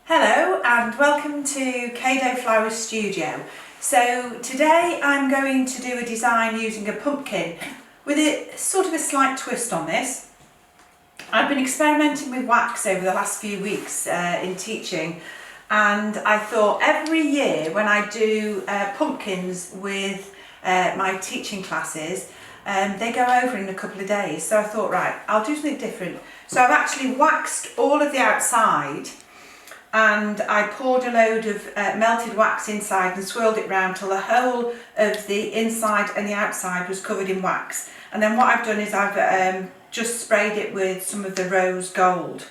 Hello and welcome to Kadoflowers studio. So today I'm going to do a design using a pumpkin with a sort of a slight twist on this. I've been experimenting with wax over the last few weeks in teaching, and I thought every year when I do pumpkins with my teaching classes, they go over in a couple of days. So I thought, right, I'll do something different. So I've actually waxed all of the outside, and I poured a load of melted wax inside and swirled it round till the whole of the inside and the outside was covered in wax. And then what I've done is I've just sprayed it with some of the rose gold.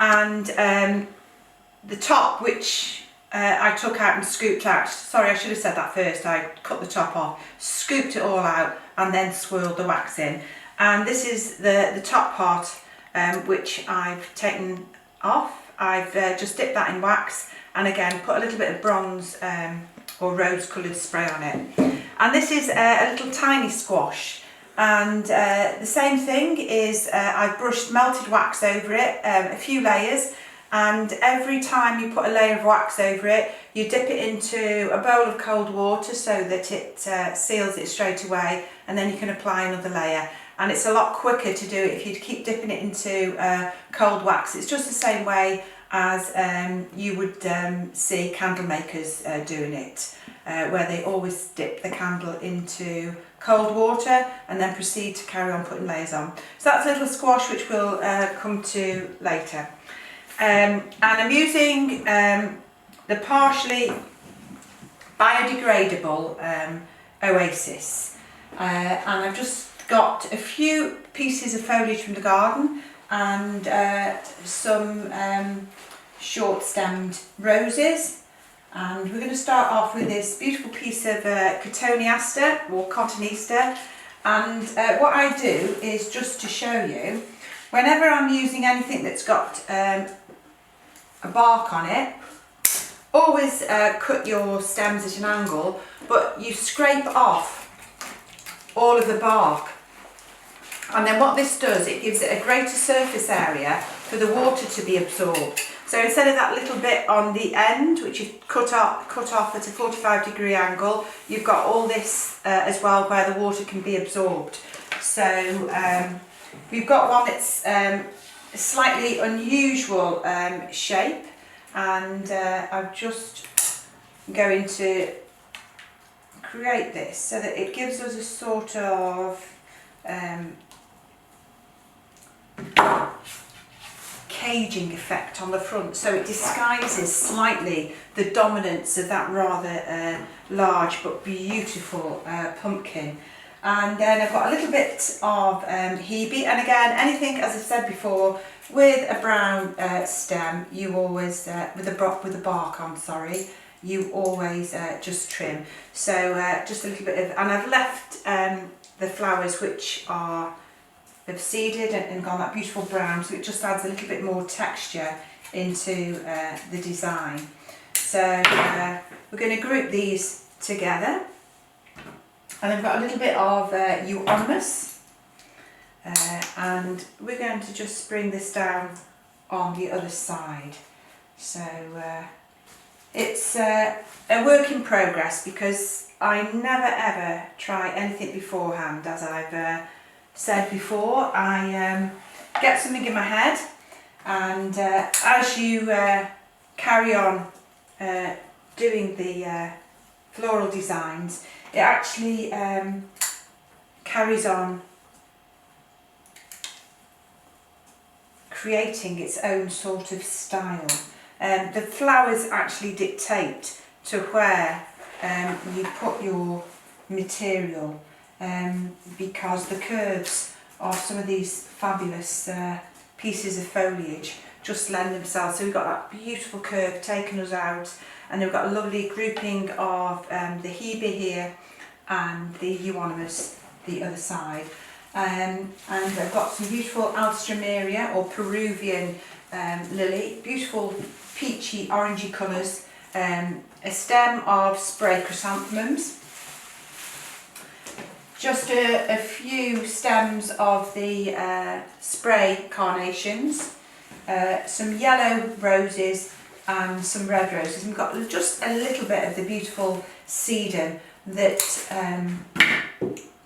And the top, which I took out and scooped out, sorry, I should have said that first, I cut the top off, scooped it all out and then swirled the wax in. And this is the top part, which I've taken off. I've just dipped that in wax and again put a little bit of bronze or rose coloured spray on it. And this is a little tiny squash, and the same thing is I've brushed melted wax over it, a few layers, and every time you put a layer of wax over it you dip it into a bowl of cold water so that it seals it straight away, and then you can apply another layer. And it's a lot quicker to do it if you keep dipping it into cold wax. It's just the same way as you would see candle makers doing it, where they always dip the candle into cold water and then proceed to carry on putting layers on. So that's a little squash which we'll come to later. And I'm using the partially biodegradable Oasis, and I've just got a few pieces of foliage from the garden and some short stemmed roses, and we're going to start off with this beautiful piece of cotoneaster or cotoneaster. And what I do is, just to show you, whenever I'm using anything that's got a bark on it, always cut your stems at an angle, but you scrape off all of the bark. And then what this does, it gives it a greater surface area for the water to be absorbed. So instead of that little bit on the end, which you've cut off at a 45-degree angle, you've got all this as well where the water can be absorbed. So we've got one that's a slightly unusual shape, and I'm just going to create this so that it gives us a sort of caging effect on the front, so it disguises slightly the dominance of that rather large but beautiful pumpkin. And then I've got a little bit of hebe, and again, anything, as I've said before, with a brown stem, you always with the bark on, sorry, you always just trim. So just a little bit of, and I've left the flowers which have seeded and gone that beautiful brown, so it just adds a little bit more texture into the design. So we're going to group these together, and I've got a little bit of euonymus, and we're going to just bring this down on the other side. So it's a work in progress, because I never ever try anything beforehand. As I've said before, I get something in my head, and as you carry on doing the floral designs, it actually carries on creating its own sort of style. The flowers actually dictate to where you put your material, because the curves of some of these fabulous pieces of foliage just lend themselves. So we've got that beautiful curve taking us out, and we've got a lovely grouping of the hebe here and the euonymus the other side. And I've got some beautiful alstroemeria or Peruvian lily, beautiful peachy orangey colours, a stem of spray chrysanthemums, just a few stems of the spray carnations, some yellow roses, and some red roses. We've got just a little bit of the beautiful sedum that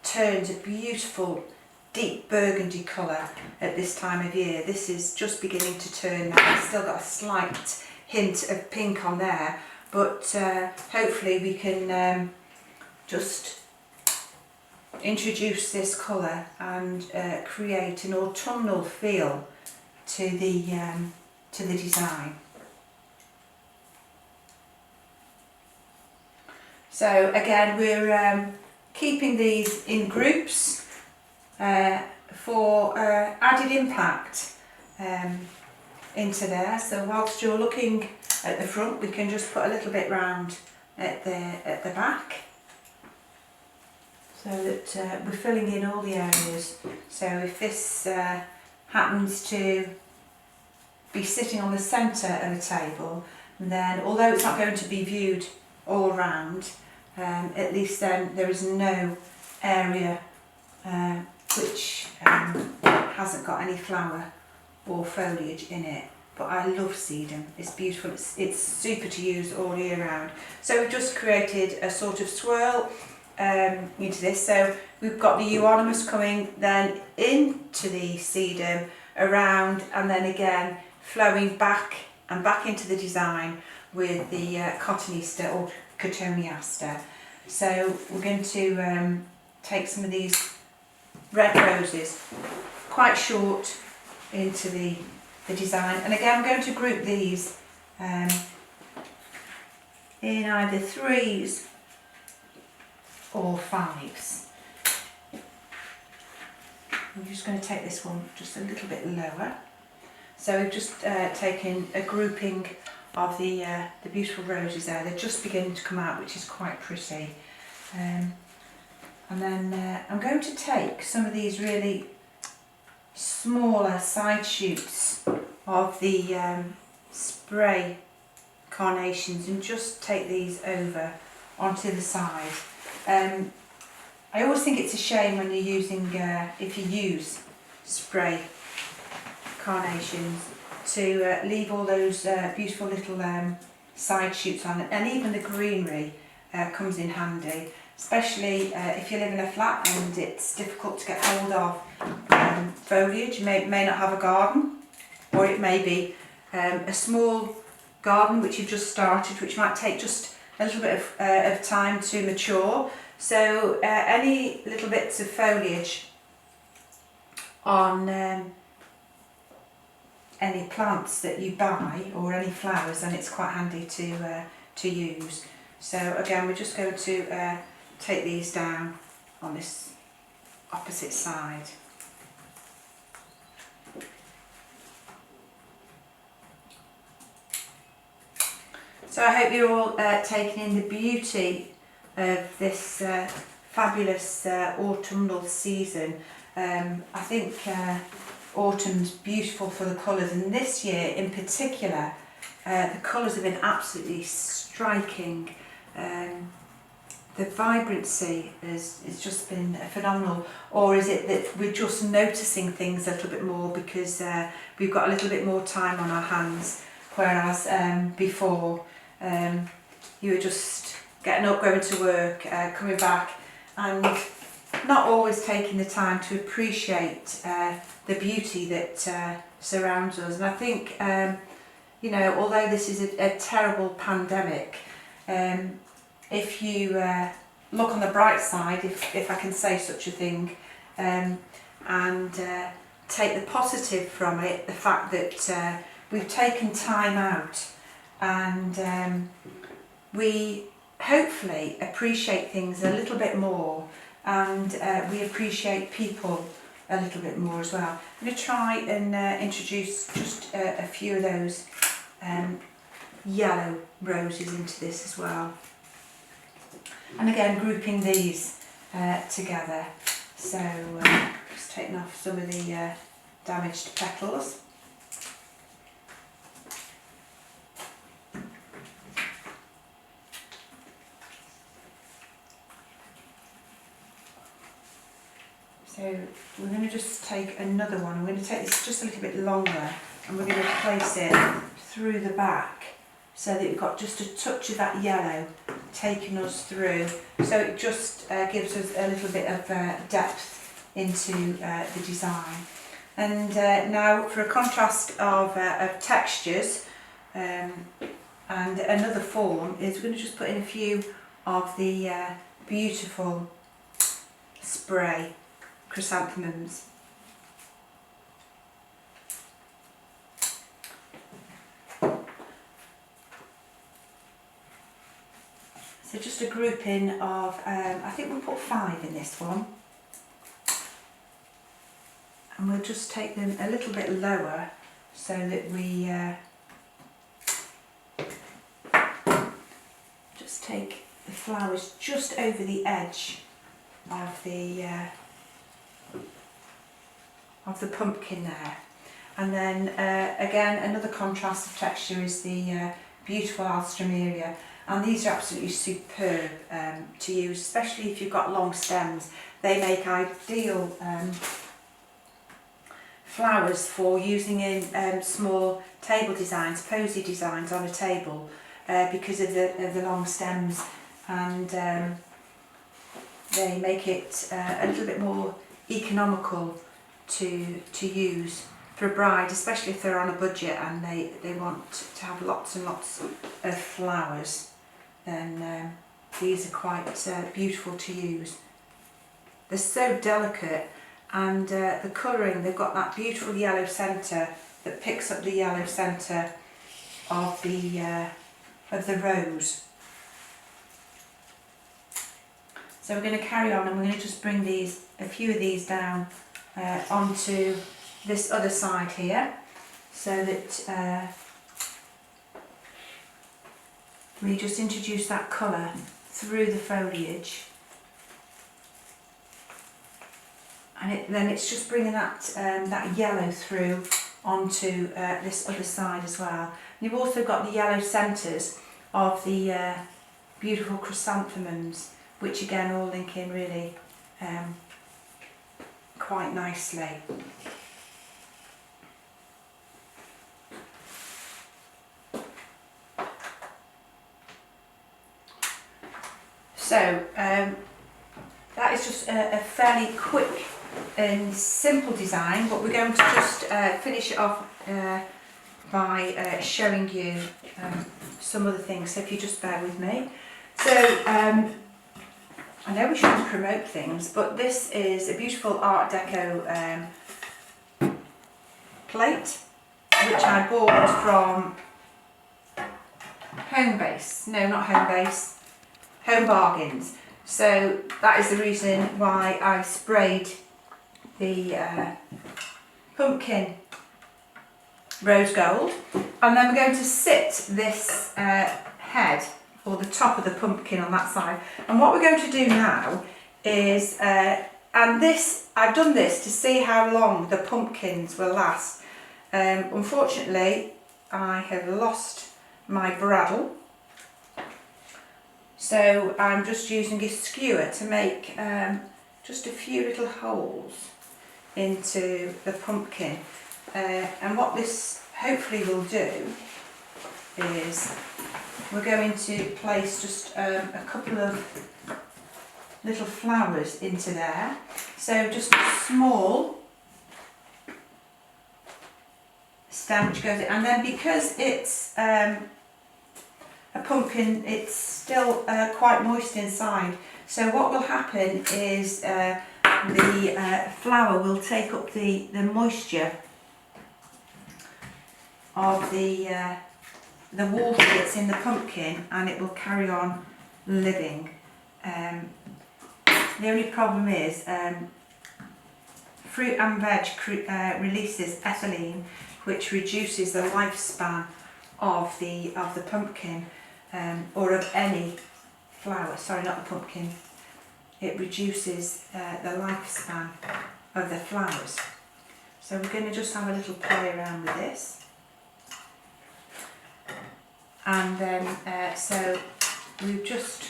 turns a beautiful deep burgundy colour at this time of year. This is just beginning to turn now. It's still got a slight hint of pink on there, but hopefully we can just introduce this colour and create an autumnal feel to the design. So again, we're keeping these in groups for added impact into there. So whilst you're looking at the front, we can just put a little bit round at the back, so that we're filling in all the areas. So if this happens to be sitting on the centre of a table, then although it's not going to be viewed all round, at least then there is no area which hasn't got any flower or foliage in it. But I love sedum, it's beautiful, it's super to use all year round. So we've just created a sort of swirl into this. So we've got the euonymus coming then into the sedum, around, and then again flowing back and back into the design with the cotoneaster or cotoneaster. So we're going to take some of these red roses, quite short, into the design, and again I'm going to group these in either 3s or 5s. I'm just going to take this one just a little bit lower. So we've just taken a grouping of the beautiful roses there. They're just beginning to come out, which is quite pretty. And then I'm going to take some of these really smaller side shoots of the spray carnations and just take these over onto the side. I always think it's a shame when you're using, if you use spray carnations, to leave all those beautiful little side shoots on it, and even the greenery comes in handy, especially if you live in a flat and it's difficult to get hold of foliage. You may not have a garden, or it may be a small garden which you've just started, which might take just a little bit of time to mature. So any little bits of foliage on any plants that you buy, or any flowers, then it's quite handy to use. So again, we're just going to take these down on this opposite side. So I hope you're all taking in the beauty of this fabulous autumnal season. I think autumn's beautiful for the colours, and this year in particular the colours have been absolutely striking. The vibrancy has just been phenomenal. Or is it that we're just noticing things a little bit more because we've got a little bit more time on our hands, whereas before you were just getting up, going to work, coming back, and not always taking the time to appreciate the beauty that surrounds us. And I think, you know, although this is a terrible pandemic, if you look on the bright side, if I can say such a thing, and take the positive from it, the fact that we've taken time out, and we hopefully appreciate things a little bit more, and we appreciate people a little bit more as well. I'm going to try and introduce just a few of those yellow roses into this as well. And again, grouping these together. So just taking off some of the damaged petals. So we're going to just take another one. We're going to take this just a little bit longer, and we're going to place it through the back so that you've got just a touch of that yellow taking us through, so it just gives us a little bit of depth into the design. And now for a contrast of textures, and another form is we're going to just put in a few of the beautiful spray chrysanthemums. So just a grouping of, I think we'll put 5 in this one. And we'll just take them a little bit lower so that we just take the flowers just over the edge of the pumpkin there. And then again, another contrast of texture is the beautiful alstroemeria. And these are absolutely superb to use, especially if you've got long stems. They make ideal flowers for using in small table designs, posy designs on a table, because of the long stems, and they make it a little bit more economical to use for a bride, especially if they're on a budget and they want to have lots and lots of flowers. Then these are quite beautiful to use. They're so delicate, and the colouring, they've got that beautiful yellow centre that picks up the yellow centre of the rose. So we're going to carry on, and we're going to just bring a few of these down onto this other side here, so that we just introduce that colour through the foliage, and then it's just bringing that yellow through onto this other side as well. And you've also got the yellow centres of the beautiful chrysanthemums, which again all link in really quite nicely. So that is just a fairly quick and simple design, but we're going to just finish it off by showing you some other things, so if you just bear with me. So I know we shouldn't promote things, but this is a beautiful Art Deco plate, which I bought from Home Bargains. So that is the reason why I sprayed the pumpkin rose gold, and then we're going to sit this head, or the top of the pumpkin, on that side. And what we're going to do now is, and this, I've done this to see how long the pumpkins will last. Unfortunately, I have lost my bradawl, so I'm just using a skewer to make just a few little holes into the pumpkin. And what this hopefully will do is we're going to place just a couple of little flowers into there. So just a small stem which goes in, and then because it's a pumpkin, it's still quite moist inside. So what will happen is the flower will take up the moisture of the water that's in the pumpkin, and it will carry on living. The only problem is fruit and veg releases ethylene, which reduces the lifespan of the pumpkin, or of any flower. Sorry, not the pumpkin. It reduces the lifespan of the flowers. So we're going to just have a little play around with this. And then, so we've just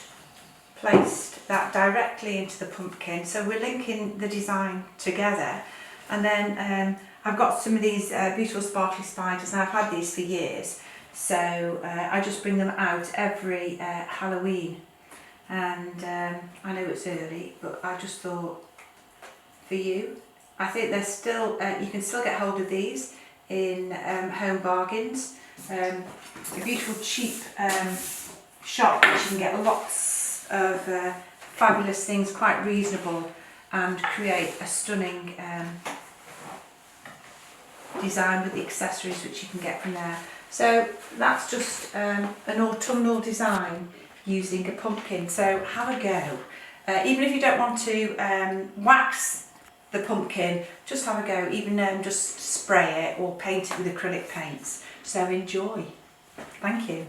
placed that directly into the pumpkin. So we're linking the design together. And then I've got some of these beautiful sparkly spiders, and I've had these for years. So I just bring them out every Halloween, and I know it's early, but I just thought for you, I think they're still, you can still get hold of these in Home Bargains, a beautiful cheap shop which you can get lots of fabulous things quite reasonable and create a stunning design with the accessories which you can get from there. So that's just an autumnal design using a pumpkin, so have a go. Even if you don't want to wax the pumpkin, just have a go, even just spray it or paint it with acrylic paints. So enjoy. Thank you.